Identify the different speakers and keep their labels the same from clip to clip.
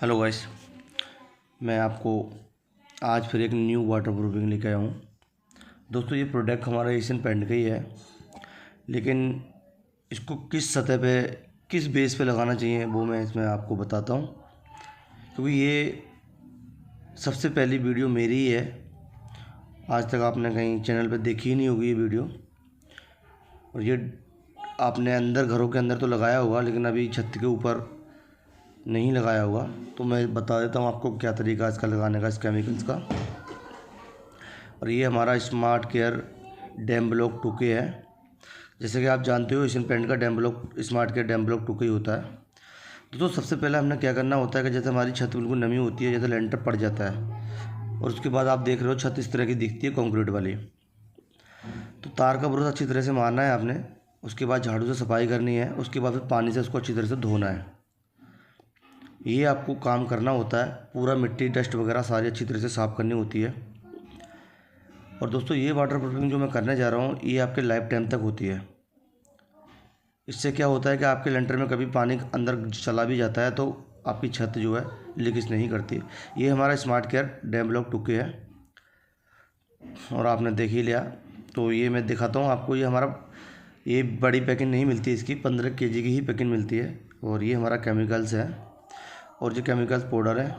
Speaker 1: Hello guys, मैं आपको आज फिर एक न्यू वाटर प्रूफिंग लेके आया हूँ। दोस्तों, ये प्रोडक्ट हमारा एशियन पेंट का ही है, लेकिन इसको किस सतह पे किस बेस पे लगाना चाहिए वो मैं इसमें आपको बताता हूँ, क्योंकि ये सबसे पहली वीडियो मेरी ही है। आज तक आपने कहीं चैनल पे देखी ही नहीं होगी ये वीडियो। और ये आपने अंदर घरों के अंदर तो लगाया होगा, लेकिन अभी छत के ऊपर नहीं लगाया होगा। तो मैं बता देता हूँ आपको क्या तरीका है इसका लगाने का, इस केमिकल्स का। और ये हमारा smart care damn block 2K है। जैसे कि आप जानते हो, एशियन पेंट का dam block smart care damn block 2K होता है। तो सबसे पहले हमने क्या करना होता है कि जैसे हमारी छत बिल्कुल नमी होती है, जैसे लेंटर पड़ जाता है और उसके बाद आप देख रहे हो छत इस तरह की दिखती है कंक्रीट वाली। तो तार का ब्रश अच्छी तरह से मारना है आपने, उसके बाद झाड़ू से सफाई करनी है, उसके बाद फिर पानी से उसको अच्छी तरह से धोना है। ये आपको काम करना होता है, पूरा मिट्टी डस्ट वगैरह सारी अच्छी तरह से साफ़ करनी होती है। और दोस्तों, ये वाटर प्रूफिंग जो मैं करने जा रहा हूँ, ये आपके लाइफ टाइम तक होती है। इससे क्या होता है कि आपके लेंटर में कभी पानी अंदर चला भी जाता है तो आपकी छत जो है लीकेज नहीं करती। ये हमारा smart care damn block 2K है और आपने देख ही लिया। तो ये मैं दिखाता हूँ आपको। ये बड़ी पैकिंग नहीं मिलती, इसकी 15 kg की ही पैकिंग मिलती है। और ये हमारा केमिकल्स है, और जो केमिकल्स पाउडर है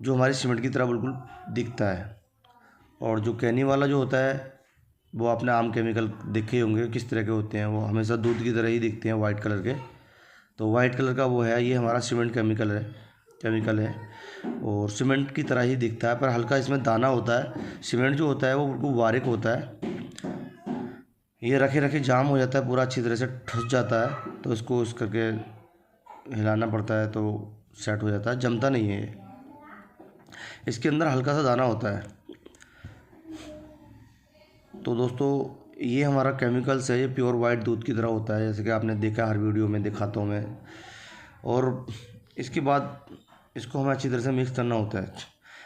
Speaker 1: जो हमारी सीमेंट की तरह बिल्कुल दिखता है। और जो कैनी वाला जो होता है वो आपने आम केमिकल देखे होंगे किस तरह के होते हैं, वो हमेशा दूध की तरह ही दिखते हैं, वाइट कलर के। तो वाइट कलर का वो है, ये हमारा सीमेंट केमिकल है और सीमेंट की तरह ही दिखता है, पर हल्का इसमें दाना होता है। सीमेंट जो होता है वो बिल्कुल बारीक होता है। ये रखे रखे जाम हो जाता है, पूरा अच्छी तरह से ठुस जाता है, तो इसको इस करके हिलाना पड़ता है तो सेट हो जाता है, जमता नहीं है ये। इसके अंदर हल्का सा दाना होता है। तो दोस्तों, ये हमारा केमिकल्स है, ये प्योर वाइट दूध की तरह होता है, जैसे कि आपने देखा हर वीडियो में दिखाता हूँ मैं। और इसके बाद इसको हमें अच्छी तरह से मिक्स करना होता है।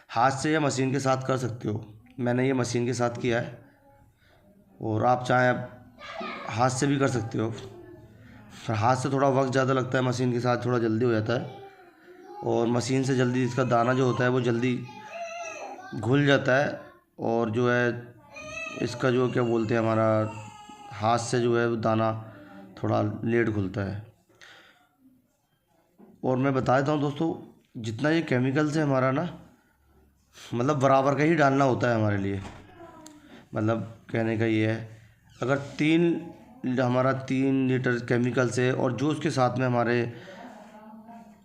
Speaker 1: हाथ से या मशीन के साथ कर सकते हो, मैंने ये मशीन के साथ किया है, और आप चाहें हाथ से भी कर सकते हो। पर हाथ से थोड़ा वक्त ज़्यादा लगता है, मशीन के साथ थोड़ा जल्दी हो जाता है। और मशीन से जल्दी इसका दाना जो होता है वो जल्दी घुल जाता है, और जो है इसका जो क्या बोलते हैं, हमारा हाथ से जो है वो दाना थोड़ा लेट घुलता है। और मैं बता देता हूँ दोस्तों, जितना ये केमिकल्स है हमारा ना, मतलब बराबर का ही डालना होता है हमारे लिए। मतलब कहने का ये है, अगर हमारा 3 लीटर केमिकल्स है और जो उसके साथ में हमारे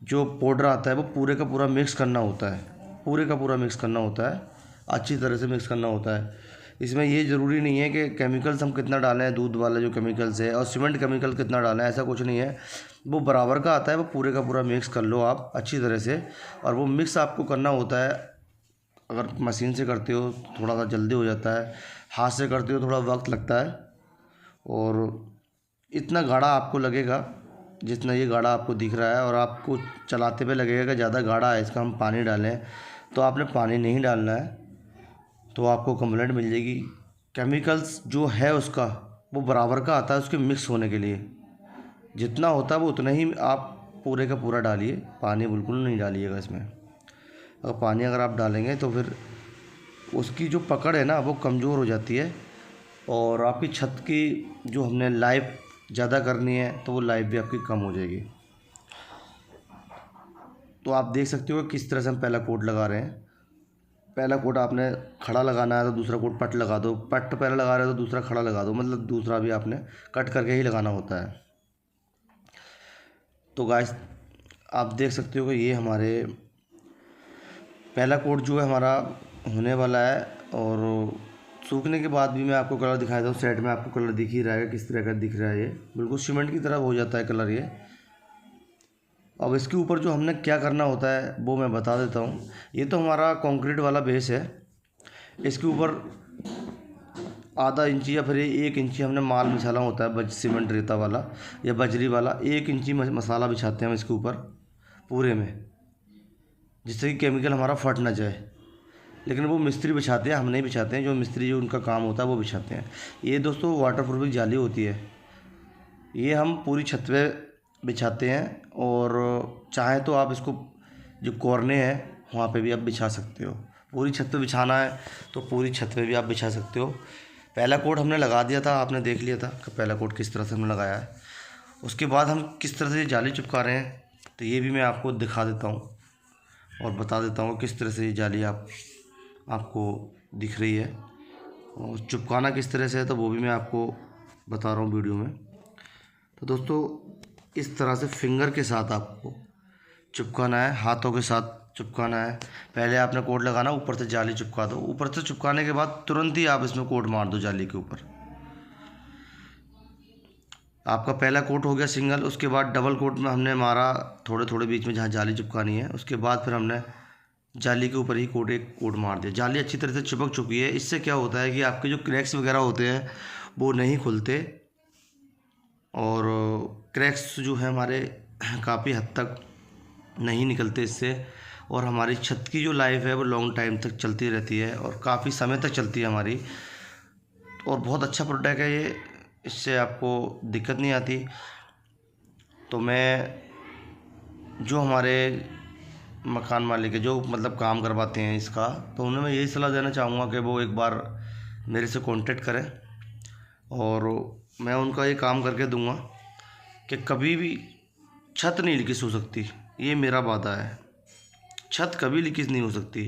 Speaker 1: जो पाउडर आता है वो पूरे का पूरा मिक्स करना होता है, पूरे का पूरा मिक्स करना होता है, अच्छी तरह से मिक्स करना होता है। इसमें ये ज़रूरी नहीं है कि केमिकल्स हम कितना डालें, दूध वाला जो केमिकल्स है और सीमेंट केमिकल कितना डालें, ऐसा कुछ नहीं है। वो बराबर का आता है, वो पूरे का पूरा मिक्स कर लो आप अच्छी तरह से। और वो मिक्स आपको करना होता है। अगर मशीन से करते हो थोड़ा सा जल्दी हो जाता है, हाथ से करते हो थोड़ा वक्त लगता है। और इतना गाढ़ा आपको लगेगा जितना ये गाढ़ा आपको दिख रहा है, और आपको चलाते पे लगेगा कि ज़्यादा गाढ़ा है, इसका हम पानी डालें। तो आपने पानी नहीं डालना है, तो आपको कंप्लेंट मिल जाएगी। केमिकल्स जो है उसका वो बराबर का आता है, उसके मिक्स होने के लिए जितना होता है वो उतना ही आप पूरे का पूरा डालिए, पानी बिल्कुल नहीं डालिएगा इसमें। पानी अगर आप डालेंगे तो फिर उसकी जो पकड़ है ना वो कमज़ोर हो जाती है, और आपकी छत की जो हमने लाइफ ज़्यादा करनी है तो वो लाइफ भी आपकी कम हो जाएगी। तो आप देख सकते हो किस तरह से हम पहला कोट लगा रहे हैं। पहला कोट आपने खड़ा लगाना है तो दूसरा कोट पट लगा दो, पट पहले लगा रहे हो तो दूसरा खड़ा लगा दो, मतलब दूसरा भी आपने कट करके ही लगाना होता है। तो गाइस, आप देख सकते हो कि ये हमारे पहला कोट जो है हमारा होने वाला है। और सूखने के बाद भी मैं आपको कलर दिखा देता हूँ। सेट में आपको कलर दिख ही रहा है किस तरह का दिख रहा है, ये बिल्कुल सीमेंट की तरह हो जाता है कलर ये। अब इसके ऊपर जो हमने क्या करना होता है वो मैं बता देता हूँ। ये तो हमारा कंक्रीट वाला बेस है, इसके ऊपर आधा इंची या फिर 1 इंची हमने माल बिछाना होता है, सीमेंट रेता वाला या बजरी वाला। 1 इंची मसाला बिछाते हैं हम इसके ऊपर पूरे में, जिससे कि केमिकल हमारा फट ना जाए। लेकिन वो मिस्त्री बिछाते हैं, हम नहीं बिछाते हैं। जो मिस्त्री जो उनका काम होता है वो बिछाते हैं। ये दोस्तों वाटर प्रूफिंग जाली होती है, ये हम पूरी छत पे बिछाते हैं और चाहे तो आप इसको जो कोरने हैं वहाँ पे भी आप बिछा सकते हो। पूरी छत पे बिछाना है तो पूरी छत पे भी आप बिछा सकते हो। पहला कोट हमने लगा दिया था, आपने देख लिया था कि पहला कोट किस तरह से हमने लगाया है। उसके बाद हम किस तरह से जाली चिपका रहे हैं तो ये भी मैं आपको दिखा देता हूँ और बता देता हूँ किस तरह से ये जाली आपको दिख रही है और चिपकाना किस तरह से है तो वो भी मैं आपको बता रहा हूँ वीडियो में। तो दोस्तों इस तरह से फिंगर के साथ आपको चिपकाना है, हाथों के साथ चिपकाना है। पहले आपने कोट लगाना, ऊपर से जाली चिपका दो। ऊपर से चिपकाने के बाद तुरंत ही आप इसमें कोट मार दो जाली के ऊपर। आपका पहला कोट हो गया सिंगल। उसके बाद डबल कोट में हमने मारा थोड़े थोड़े बीच में जहाँ जाली चिपकानी है। उसके बाद फिर हमने जाली के ऊपर ही एक कोट मार दिया। जाली अच्छी तरह से चिपक चुकी है। इससे क्या होता है कि आपके जो क्रैक्स वगैरह होते हैं वो नहीं खुलते और क्रैक्स जो है हमारे काफ़ी हद तक नहीं निकलते इससे, और हमारी छत की जो लाइफ है वो लॉन्ग टाइम तक चलती रहती है और काफ़ी समय तक चलती है हमारी। और बहुत अच्छा प्रोडक्ट है ये, इससे आपको दिक्कत नहीं आती। तो मैं जो हमारे मकान मालिक है जो मतलब काम करवाते हैं इसका, तो उन्हें मैं यही सलाह देना चाहूँगा कि वो एक बार मेरे से कांटेक्ट करें और मैं उनका ये काम करके दूंगा कि कभी भी छत नहीं लीकेज हो सकती। ये मेरा वादा है, छत कभी लीकेज नहीं हो सकती।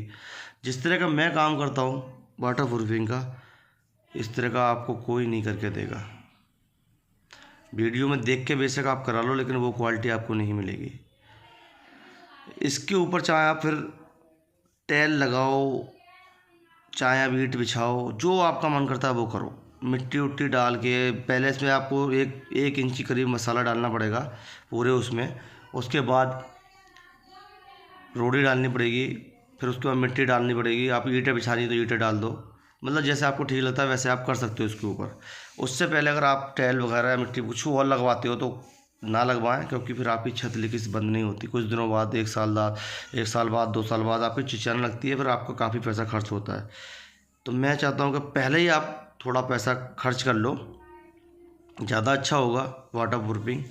Speaker 1: जिस तरह का मैं काम करता हूँ वाटर प्रूफिंग का, इस तरह का आपको कोई नहीं करके देगा। वीडियो में देख के बेशक आप करा लो लेकिन वो क्वालिटी आपको नहीं मिलेगी। इसके ऊपर चाहे आप फिर टाइल लगाओ, चाहे आप ईंट बिछाओ, जो आपका मन करता है वो करो। मिट्टी उट्टी डाल के पहले इसमें आपको एक इंची करीब मसाला डालना पड़ेगा पूरे उसमें। उसके बाद रोड़ी डालनी पड़ेगी, फिर उसके बाद मिट्टी डालनी पड़ेगी। आप ईंटें बिछानी तो ईंटें डाल दो, मतलब जैसे आपको ठीक लगता है वैसे आप कर सकते हो इसके ऊपर। उससे पहले अगर आप टाइल वगैरह मिट्टी कुछ और लगवाते हो तो ना लगवाएं, क्योंकि फिर आपकी छत लीकेज बंद नहीं होती। कुछ दिनों बाद, एक साल बाद 2 साल बाद आपकी चिचियाने लगती है, फिर आपको काफ़ी पैसा खर्च होता है। तो मैं चाहता हूँ कि पहले ही आप थोड़ा पैसा खर्च कर लो, ज़्यादा अच्छा होगा वाटर प्रूफिंग।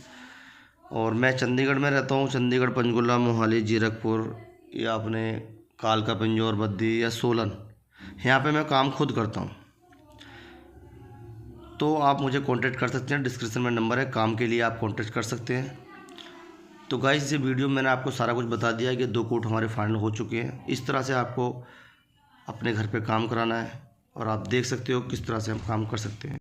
Speaker 1: और मैं चंडीगढ़ में रहता हूँ, चंडीगढ़, पंचकुला, मोहाली, जीरकपुर या अपने कालका, पिंजौर, बद्दी या सोलन, यहाँ पे मैं काम खुद करता हूँ। तो आप मुझे कांटेक्ट कर सकते हैं, डिस्क्रिप्शन में नंबर है, काम के लिए आप कांटेक्ट कर सकते हैं। तो गाइस ये वीडियो मैंने आपको सारा कुछ बता दिया है कि 2 कोट हमारे फाइनल हो चुके हैं। इस तरह से आपको अपने घर पे काम कराना है और आप देख सकते हो किस तरह से हम काम कर सकते हैं।